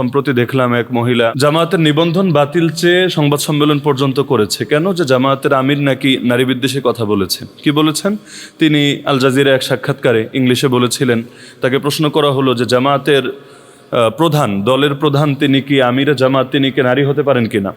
সম্প্রতি দেখলাম এক মহিলা জামায়াতের নিবন্ধন বাতিল চেয়ে সংবাদ সম্মেলন পর্যন্ত করেছে। কেন? যে জামায়াতের আমির নাকি নারী বিদ্বেষী কথা বলেছে। কি বলেছেন? তিনি আল জাজিরা এক সাক্ষাৎকারে ইংলিশে বলেছিলেন, তাকে প্রশ্ন করা হলো যে জামায়াতের প্রধান, দলের প্রধান তিনি কি আমিরে জামায়াত, তিনি কি নারী হতে পারেন কিনা?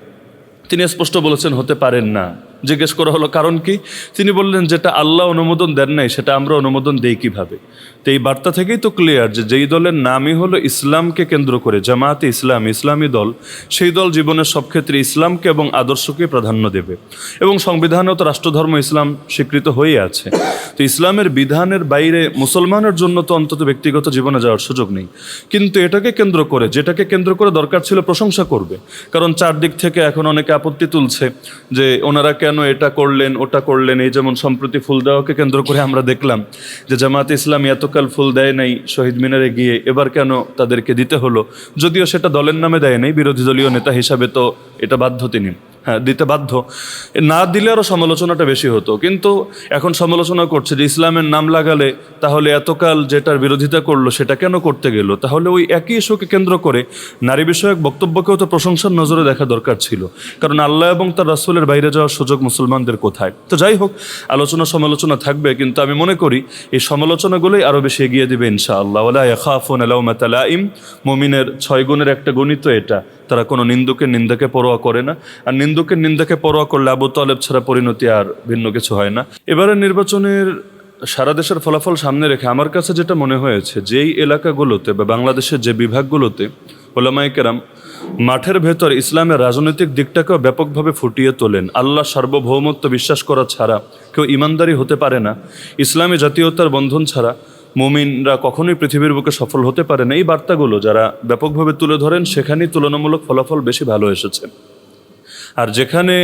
তিনি স্পষ্ট বলেছেন হতে পারেন না। জিজ্ঞেস করা হলো কারণ কি? তিনি বললেন যেটা আল্লাহ অনুমোদন দেন নাই সেটা আমরা অনুমোদন দেই কিভাবে? তো এই বার্তা থেকেই তো ক্লিয়ার যে যেই দলের নামই হলো ইসলামকে কেন্দ্র করে, জামায়াতে ইসলাম, ইসলামী দল, সেই দল জীবনের সব ক্ষেত্রে ইসলামকে এবং আদর্শকে প্রাধান্য দেবে। এবং সংবিধানেও তো রাষ্ট্রধর্ম ইসলাম স্বীকৃত হয়ে আছে। তো ইসলামের বিধানের বাইরে মুসলমানের জন্য তো অন্তত ব্যক্তিগত জীবনে যাওয়ার সুযোগ নেই। কিন্তু এটাকে কেন্দ্র করে, যেটাকে কেন্দ্র করে দরকার ছিল প্রশংসা করবে। কারণ চারদিক থেকে এখন অনেকে আপত্তি তুলছে যে ওনারা কেন এটা করলেন ওটা করলেন। এই যেমন সম্প্রতি ফুল দেওয়াকে কেন্দ্র করে আমরা দেখলাম যে জামায়াতে ইসলামী এতকাল ফুল দেয় নাই শহীদ মিনারে গিয়ে, এবার কেন তাদেরকে দিতে হলো? যদিও সেটা দলের নামে দেয় নাই, বিরোধী দলীয় নেতা হিসাবে তো এটা বাধ্য তিনি, হ্যাঁ দিতে বাধ্য। না দিলে আরও সমালোচনাটা বেশি হতো। কিন্তু এখন সমালোচনা করছে যে ইসলামের নাম লাগালে তাহলে এতকাল যেটার বিরোধিতা করলো সেটা কেন করতে গেল? তাহলে ওই একই ইস্যুকে কেন্দ্র করে নারী বিষয়ক বক্তব্যকেও তো প্রশংসার নজরে দেখা দরকার ছিল। কারণ আল্লাহ এবং তার রাসূলের বাইরে যাওয়ার সুযোগ মুসলমানদের কোথায়? তো যাই হোক, আলোচনা সমালোচনা থাকবে, কিন্তু আমি মনে করি এই সমালোচনাগুলোই আরও বেশি এগিয়ে দিবে ইনশাআল্লাহ। ওয়ালা ইয়াখাফুনা লাওমাতা লাইম, মুমিনের 6 গুণের একটা গণিত এটা, তারা কোনো নিন্দুকের নিন্দাকে পরোয়া করে না। আর নিন্দুকের নিন্দাকে পরোয়া করলে আবু তালেব ছাড়া পরিণতি আর ভিন্ন কিছু হয় না। এবারের নির্বাচনের সারা দেশের ফলাফল সামনে রেখে আমার কাছে যেটা মনে হয়েছে, যেই এলাকাগুলোতে বা বাংলাদেশের যে বিভাগগুলোতে ওলামায়ে কেরাম মাঠের ভেতর ইসলামের রাজনৈতিক দিকটাকেও ব্যাপকভাবে ফুটিয়ে তোলেন, আল্লাহ সার্বভৌমত্ব বিশ্বাস করা ছাড়া কেউ ইমানদারি হতে পারে না, ইসলামী জাতীয়তার বন্ধন ছাড়া মুমিনরা কখনোই পৃথিবীর বুকে সফল হতে পারে না, এই বার্তাগুলো যারা ব্যাপকভাবে তুলে ধরেন সেখানেই তুলনামূলক ফলাফল বেশি ভালো এসেছে। আর যেখানে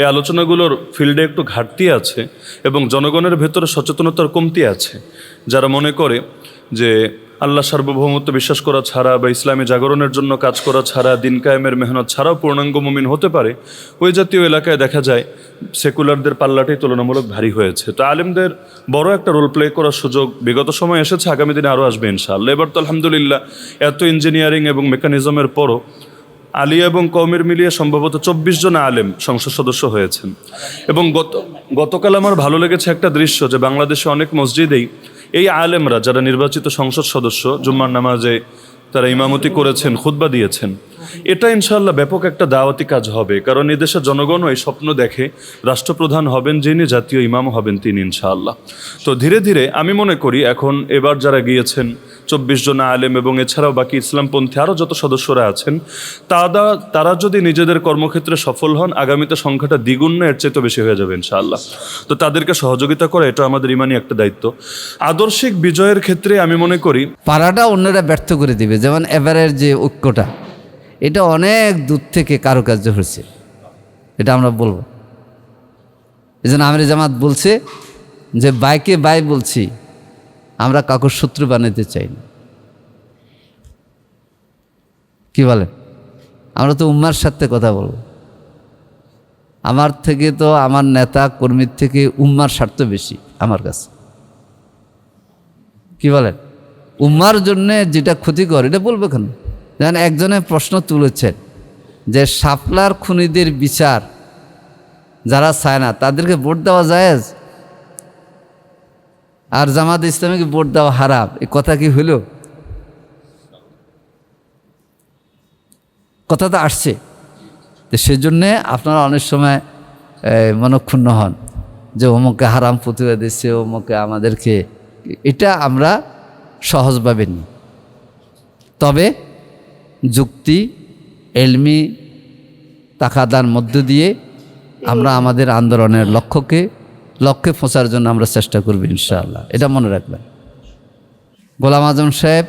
এই আলোচনাগুলোর ফিল্ডে একটু ঘাটতি আছে এবং জনগণের ভেতরে সচেতনতার কমতি আছে, যারা মনে করে যে আল্লাহ সার্বভৌমত্ব বিশ্বাস করা ছাড়া বা ইসলামী জাগরণের জন্য কাজ করা ছাড়া, দিন কায়েমের মেহনত ছাড়াও পূর্ণাঙ্গ মুমিন হতে পারে, ওই জাতীয় এলাকায় দেখা যায় সেকুলারদের পাল্লাটাই তুলনামূলক ভারী হয়েছে। তো আলেমদের বড় একটা রোল প্লে করার সুযোগ বিগত সময় এসেছে, আগামী দিনে আরও আসবে ইনশাআল্লাহ। এবার তো আলহামদুলিল্লাহ এত ইঞ্জিনিয়ারিং এবং মেকানিজমের পরও আলিয়া এবং কওমের মিলিয়ে সম্ভবত 24 জন আলেম সংসদ সদস্য হয়েছেন। এবং গতকাল আমার ভালো লেগেছে একটা দৃশ্য, যে বাংলাদেশে অনেক মসজিদেই এই আলেমরা যারা নির্বাচিত সংসদ সদস্য জুম্মার নামাজে তারা ইমামতি করেছেন, খুতবা দিয়েছেন। এটা ইনশাআল্লাহ ব্যাপক একটা দাওয়াতি কাজ হবে, কারণ এই দেশের জনগণও এই স্বপ্ন দেখে রাষ্ট্রপ্রধান হবেন যিনি, জাতীয় ইমাম হবেন তিনি ইনশাআল্লাহ। তো ধীরে ধীরে আমি মনে করি এখন এবার যারা গিয়েছেন 24 জন আলেম এবং এছাড়াও বাকি ইসলামপন্থী আরও যত সদস্যরা আছেন, তারা যদি নিজেদের কর্মক্ষেত্রে সফল হন, আগামীতে সংখ্যাটা দ্বিগুণ না এর চেয়ে বেশি হয়ে যাবে ইনশাআল্লাহ। তো তাদেরকে সহযোগিতা করা এটা আমাদের ইমানি একটা দায়িত্ব। আদর্শিক বিজয়ের ক্ষেত্রে আমি মনে করি পাড়াটা অন্যরা ব্যর্থ করে দিবে। যেমন এবারের যে ঐক্যটা, এটা অনেক দূর থেকে কারুকার্য হয়েছে, এটা আমরা বলবো। এই জন্য আমির জামাত বলছে যে বাইকে বাই বলছি, আমরা কাকুর শত্রু বানাতে চাই না। কি বলেন? আমরা তো উম্মার সাথে কথা বলবো। আমার থেকে তো, আমার নেতা কর্মীর থেকে উম্মার স্বার্থ বেশি আমার কাছে। কি বলেন? উম্মার জন্যে যেটা ক্ষতিকর এটা বলবো কেন? যেমন একজনে প্রশ্ন তুলেছেন যে শাপলার খুনিদের বিচার যারা চায় না তাদেরকে ভোট দেওয়া জায়েজ, আর জামাত ইসলামীকে ভোট দেওয়া হারাম, এই কথা কি হইল? কথা তো আসছে। তো সেজন্যে আপনারা অনেক সময় মনক্ষুণ্ণ হন যে অমুকে হারাম ফতুয়া দিচ্ছে, অমুকে আমাদেরকে, এটা আমরা সহজভাবে নিই। তবে যুক্তি, এলমি তাকাদার মধ্য দিয়ে আমরা আমাদের আন্দোলনের লক্ষ্যে পৌঁছার জন্য আমরা চেষ্টা করব ইনশাআল্লাহ। এটা মনে রাখবেন। গোলাম আজম সাহেব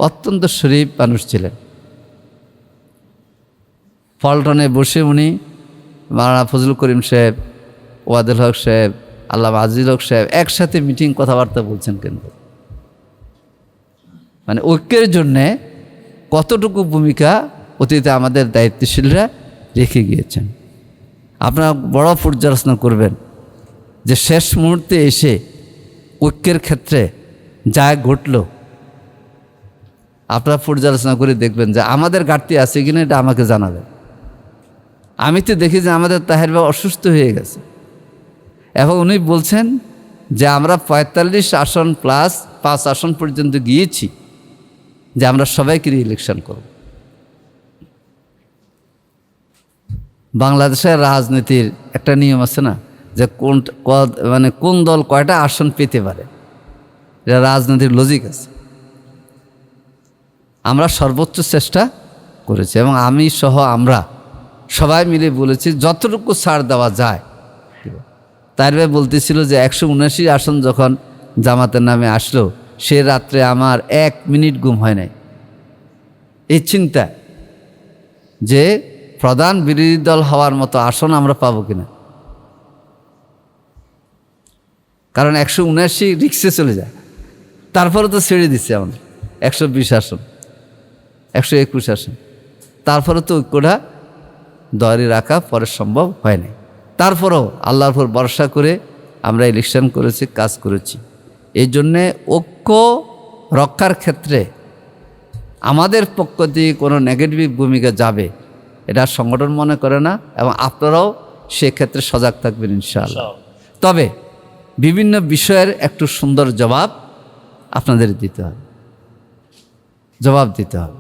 অত্যন্ত শরীফ মানুষ ছিলেন। পল্টনে বসে উনি মাওলানা ফজলুল করিম সাহেব, ওয়াদুল হক সাহেব, আল্লামা আজিজুল হক সাহেব একসাথে মিটিং কথাবার্তা বলছেন। কিন্তু মানে ঐক্যের জন্যে কতটুকু ভূমিকা অতীতে আমাদের দায়িত্বশীলরা রেখে গিয়েছেন। আপনারা বড় পর্যালোচনা করবেন যে শেষ মুহূর্তে এসে ঐক্যের ক্ষেত্রে যা ঘটল, আপনারা পর্যালোচনা করে দেখবেন যে আমাদের ঘাটতি আছে কিনা, এটা আমাকে জানাবেন। আমি তো দেখি যে আমাদের তাহের ভাই অসুস্থ হয়ে গেছে, এবং উনি বলছেন যে আমরা 45 আসন প্লাস 5 আসন পর্যন্ত গিয়েছি, যে আমরা সবাইকে ইলেকশন করব। বাংলাদেশের রাজনীতির একটা নিয়ম আছে না, যে কোন দল কয়টা আসন পেতে পারে, এটা রাজনীতির লজিক আছে। আমরা সর্বোচ্চ চেষ্টা করেছি, এবং আমি সহ আমরা সবাই মিলে বলেছি যতটুকু ছাড় দেওয়া যায়। তার ভাই বলতেছিল যে 179 আসন যখন জামাতের নামে আসলো, সে রাত্রে আমার 1 মিনিট ঘুম হয় নাই, এই চিন্তা যে প্রধান বিরোধী দল হওয়ার মতো আসন আমরা পাবো কিনা। কারণ 179 রিক্সে চলে যায়, তারপরে তো ছেড়ে দিচ্ছে আমাদের 120 আসন, 121 আসন, তারপরে তো ঐক্যটা ধরে রাখা পরে সম্ভব হয় নাই। তারপরেও আল্লাহর উপর ভরসা করে আমরা ইলেকশন করেছি, কাজ করেছি। এই জন্যে ঐক্য রক্ষার ক্ষেত্রে আমাদের পক্ষ থেকে কোনো নেগেটিভ ভূমিকা যাবে এটা সংগঠন মনে করে না, এবং আপনারাও সেক্ষেত্রে সজাগ থাকবেন ইনশাআল্লাহ। তবে বিভিন্ন বিষয়ের একটু সুন্দর জবাব আপনাদের দিতে হবে, জবাব দিতে হবে।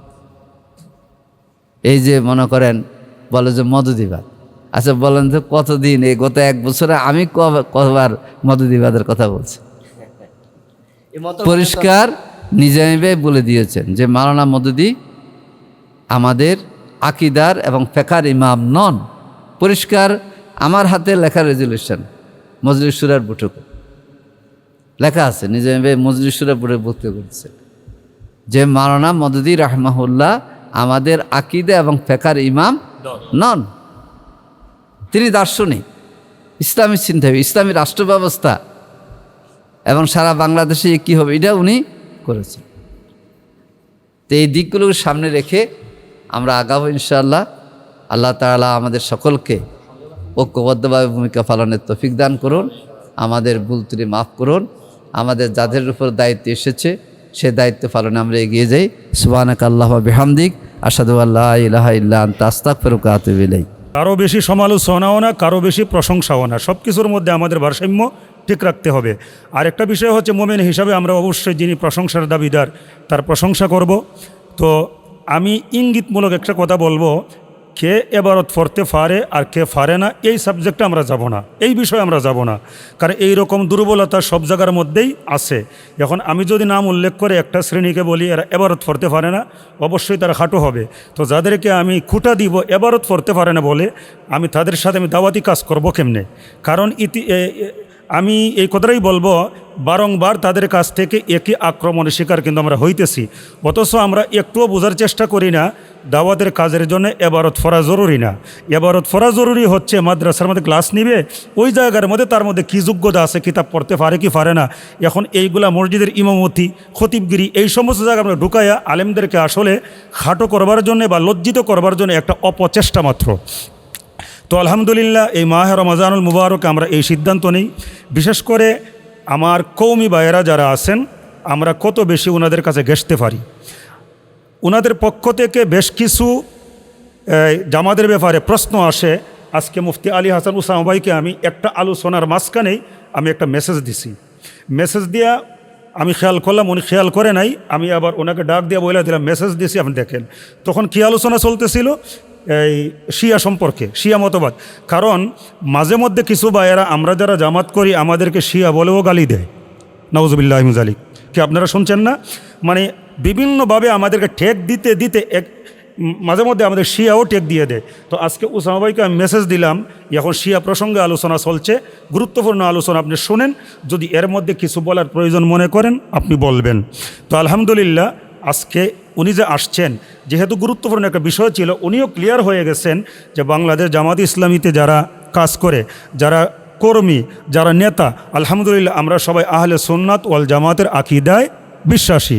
এই যে মনে করেন বলে যে মধুদিবাদ, আচ্ছা বলেন তো কতদিন, এই গত 1 বছরে আমি কবার মধুদিবাদের কথা বলছি? পরিষ্কার নিজামী ভাই বলে দিয়েছেন যে মাওলানা মদুদি আমাদের আকিদার এবং ফিকহের ইমাম নন। পরিষ্কার আমার হাতে লেখা রেজুলেশন, মজলিস শুরার বৈঠকে লেখা আছে, নিজামী ভাই মজলিস শুরার বৈঠকে বক্তব্য করছে যে মাওলানা মদুদি রাহমাহুল্লাহ আমাদের আকিদা এবং ফিকহের ইমাম নন। তিনি দার্শনিক, ইসলামী চিন্তাবিদ, ইসলামী রাষ্ট্র ব্যবস্থা এবং সারা বাংলাদেশে কী হবে এটা উনি করেছেন। তো এই দিকগুলোকে সামনে রেখে আমরা আগাবো ইনশাআল্লাহ। আল্লাহ তাআলা আমাদের সকলকে ঐক্যবদ্ধভাবে ভূমিকা পালনের তৌফিক দান করুন, আমাদের ভুল ত্রুটি মাফ করুন, আমাদের যাদের উপর দায়িত্ব এসেছে সে দায়িত্ব পালনে আমরা এগিয়ে যাই। সুবহানাকা আল্লাহুম্মা ওয়া বিহামদিক আশহাদু আল্লা ইলাহা ইল্লা আনতা আস্তাগফিরুকা ওয়া আতুবু ইলাইক। কারো বেশি সমালোচনাও না, কারো বেশি প্রশংসাও না, সব কিছুর মধ্যে আমাদের ভারসাম্য ঠিক রাখতে হবে। আর একটা বিষয় হচ্ছে মোমেন হিসাবে আমরা অবশ্যই যিনি প্রশংসার দাবিদার তার প্রশংসা করব। তো আমি ইঙ্গিতমূলক একটা কথা বলবো, কে এবারত পড়তে পারে আর কে পারে না এই সাবজেক্টে আমরা যাব না, এই বিষয়ে আমরা যাব না, কারণ এই রকম দুর্বলতা সব জায়গার মধ্যেই আছে। এখন আমি যদি নাম উল্লেখ করে একটা শ্রেণীকে বলি এরা এবারত পড়তে পারে না, অবশ্যই তারা খাটো হবে। তো যাদেরকে আমি খুঁটা দিব এবারত পড়তে পারে না বলে, আমি তাদের সাথে আমি দাওয়াতি কাজ করব কেমনে? কারণ আমি এই কথাটাই বলবো, বারংবার তাদের কাছ থেকে একই আক্রমণের শিকার কিন্তু আমরা হইতেছি, অথচ আমরা একটুও বোঝার চেষ্টা করি না দাওয়াতের কাজের জন্য এবারত পড়া জরুরি না। এবারত পড়া জরুরি হচ্ছে মাদ্রাসার মধ্যে ক্লাস নিবে, ওই জায়গার মধ্যে তার মধ্যে কী যোগ্যতা আছে, কিতাব পড়তে পারে কি পারে না। এখন এইগুলা মসজিদের ইমামতি, খতিবগিরি এই সমস্ত জায়গা আমরা ঢুকাইয়া আলেমদেরকে আসলে খাটো করবার জন্য বা লজ্জিত করবার জন্য একটা অপচেষ্টা মাত্র। তো আলহামদুলিল্লাহ এই মাহে রমজানুল মুবারক আমরা এই সিদ্ধান্ত নিই, বিশেষ করে আমার কওমি ভাইয়েরা যারা আছেন আমরা কত বেশি ওনাদের কাছে ঘেঁষতে পারি। ওনাদের পক্ষ থেকে বেশ কিছু জামাতের ব্যাপারে প্রশ্ন আসে। আজকে মুফতি আলী হাসান উসামা ভাইকে আমি একটা আলোচনার মাঝখানেই আমি একটা মেসেজ দিছি, মেসেজ দিয়া আমি খেয়াল করলাম উনি খেয়াল করে নাই, আমি আবার ওনাকে ডাক দিয়ে বলে দিলাম মেসেজ দিয়েছি আপনি দেখেন। তখন কী আলোচনা চলতেছিল? এই শিয়া সম্পর্কে, শিয়া মতবাদ। কারণ মাঝে মধ্যে কিছু ভাইয়েরা আমরা যারা জামাত করি আমাদেরকে শিয়া বলেও গালি দেয়, নাউজুবিল্লাহি মিন যালিক। কি আপনারা শুনছেন না? মানে বিভিন্নভাবে আমাদেরকে ঠেক দিতে দিতে মাঝে মধ্যে আমাদের শিয়াও টেক দিয়ে দেয়। তো আজকে উসামা ভাইকে আমি মেসেজ দিলাম, এখন শিয়া প্রসঙ্গে আলোচনা চলছে, গুরুত্বপূর্ণ আলোচনা, আপনি শোনেন, যদি এর মধ্যে কিছু বলার প্রয়োজন মনে করেন আপনি বলবেন। তো আলহামদুলিল্লাহ আজকে উনি যে আসছেন, যেহেতু গুরুত্বপূর্ণ একটা বিষয় ছিল, উনিও ক্লিয়ার হয়ে গেছেন যে বাংলাদেশ জামাত ইসলামীতে যারা কাজ করে, যারা কর্মী, যারা নেতা, আলহামদুলিল্লাহ আমরা সবাই আহলে সুন্নাত ওয়াল জামাতের আকীদায় বিশ্বাসী।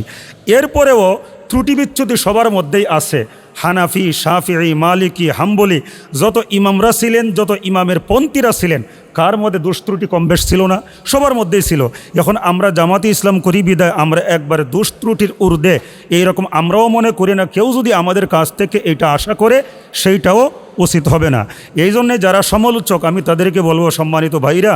এরপরেও ত্রুটি বিচ্যুতি সবার মধ্যেই আছে। হানাফি, শাফিঈ, মালিকি, হাম্বলি যত ইমামরা ছিলেন, যত ইমামের পন্থীরা ছিলেন, কার মধ্যে দোষ ত্রুটি কম বেশ ছিল না? সবার মধ্যেই ছিল। এখন আমরা জামাতে ইসলাম করি বিদায় আমরা একবারে দোষ ত্রুটির ঊর্ধ্বে এইরকম আমরাও মনে করি না। কেউ যদি আমাদের কাছ থেকে এটা আশা করে সেইটাও উচিত হবে না। এই জন্যে যারা সমালোচক আমি তাদেরকে বলবো, সম্মানিত ভাইরা,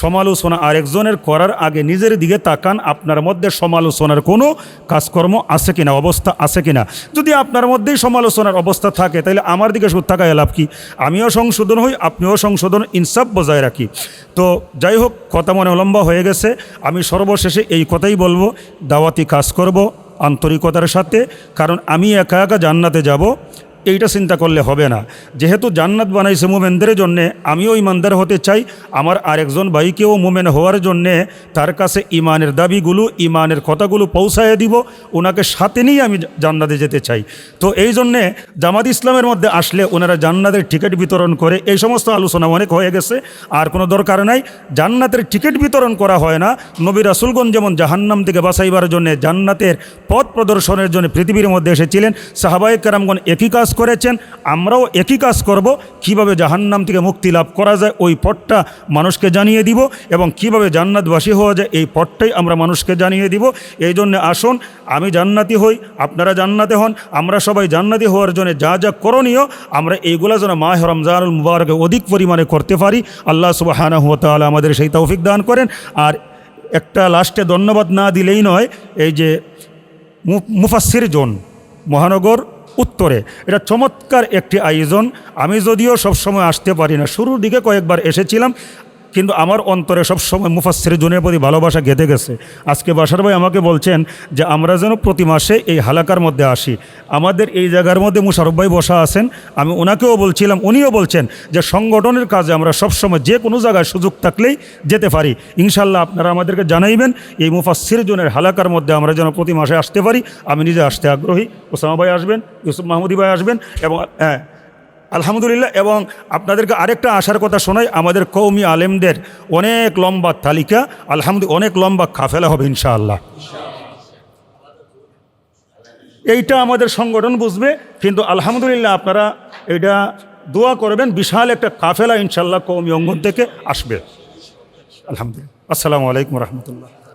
সমালোচনা আরেকজনের করার আগে নিজের দিকে তাকান, আপনার মধ্যে সমালোচনার কোনো কাজকর্ম আছে কিনা, অবস্থা আছে কিনা। যদি আপনার মধ্যেই সমালোচনার অবস্থা থাকে তাহলে আমার দিকে শুধু তাকায় লাভ কি? আমিও সংশোধন হই, আপনিও সংশোধন, ইনসাফ বজায় রাখি। তো যাই হোক, কথা মনে লম্বা হয়ে গেছে। আমি সর্বশেষে এই কথাই বলবো, দাওয়াতি কাজ করব আন্তরিকতার সাথে, কারণ আমি একা একা জান্নাতে যাব এইটা চিন্তা করলে হবে না। যেহেতু জান্নাত বানাইছে মোমেনদের জন্যে, আমিও ইমানদার হতে চাই, আমার আরেকজন ভাইকেও মোমেন হওয়ার জন্যে তার কাছে ইমানের দাবিগুলো, ইমানের কথাগুলো পৌঁছায় দিব, ওনাকে সাথে নিয়ে আমি জান্নাতে যেতে চাই। তো এই জন্যে জামাত ইসলামের মধ্যে আসলে ওনারা জান্নাতের টিকিট বিতরণ করে, এই সমস্ত আলোচনা অনেক হয়ে গেছে, আর কোনো দরকার নাই। জান্নাতের টিকিট বিতরণ করা হয় না। নবী রাসূলগণ যেমন জাহান্নাম থেকে বাঁচাইবার জন্যে, জান্নাতের পথ প্রদর্শনের জন্য পৃথিবীর মধ্যে এসেছিলেন, সাহাবায়ে কেরামগণ একই কাজ করেছেন, আমরাও একই কাজ করব। কিভাবে জাহান্নাম থেকে মুক্তি লাভ করা যায় ওই পথটা মানুষকে জানিয়ে দিব, এবং কিভাবে জান্নাতবাসী হওয়া যায় এই পথটাই আমরা মানুষকে জানিয়ে দিব। এই জন্য আসুন, আমি জান্নাতি হই, আপনারা জান্নাতে হন, আমরা সবাই জান্নাতি হওয়ার জন্য যা যা করণীয় আমরা এইগুলা যেন মাহে রমজানুল মুবারকে অধিক পরিমাণে করতে পারি। আল্লাহ সুবহানাহু ওয়া তাআলা আমাদের সেই তৌফিক দান করেন। আর একটা লাস্টে ধন্যবাদ না দিলেই নয়, এই যে মুফাসসির জোন মহানগর উত্তরে, এটা চমৎকার একটি আয়োজন। আমি যদিও সবসময় আসতে পারি না, শুরুর দিকে কয়েকবার এসেছিলাম, কিন্তু আমার অন্তরে সবসময় মুফাসসির জোনের প্রতি ভালোবাসা গেঁথে গেছে। আজকে বাসার ভাই আমাকে বলছেন যে আমরা যেন প্রতি মাসে এই হালাকার মধ্যে আসি। আমাদের এই জায়গার মধ্যে মুশারফ ভাই বসা আছেন, আমি ওনাকেও বলছিলাম, উনিও বলছেন যে সংগঠনের কাজে আমরা সবসময় যে কোনো জায়গায় সুযোগ থাকলেই যেতে পারি। ইনশাল্লাহ আপনারা আমাদেরকে জানাইবেন এই মুফাসসির জোনের হালাকার মধ্যে আমরা যেন প্রতি মাসে আসতে পারি। আমি নিজে আসতে আগ্রহী। ওসামা ভাই আসবেন, ইউসুফ মাহমুদি ভাই আসবেন, এবং আলহামদুলিল্লাহ। এবং আপনাদেরকে আরেকটা আশার কথা শোনাই, আমাদের কওমি আলেমদের অনেক লম্বা তালিকা, আলহামদুলিল্লাহ অনেক লম্বা কাফেলা হবে ইনশাআল্লাহ। এইটা আমাদের সংগঠন বুঝবে, কিন্তু আলহামদুলিল্লাহ আপনারা এটা দোয়া করবেন, বিশাল একটা কাফেলা ইনশাআল্লাহ কওমি অঙ্গন থেকে আসবে। আলহামদুলিল্লাহ। আসসালামু আলাইকুম রহমতুল্লাহ।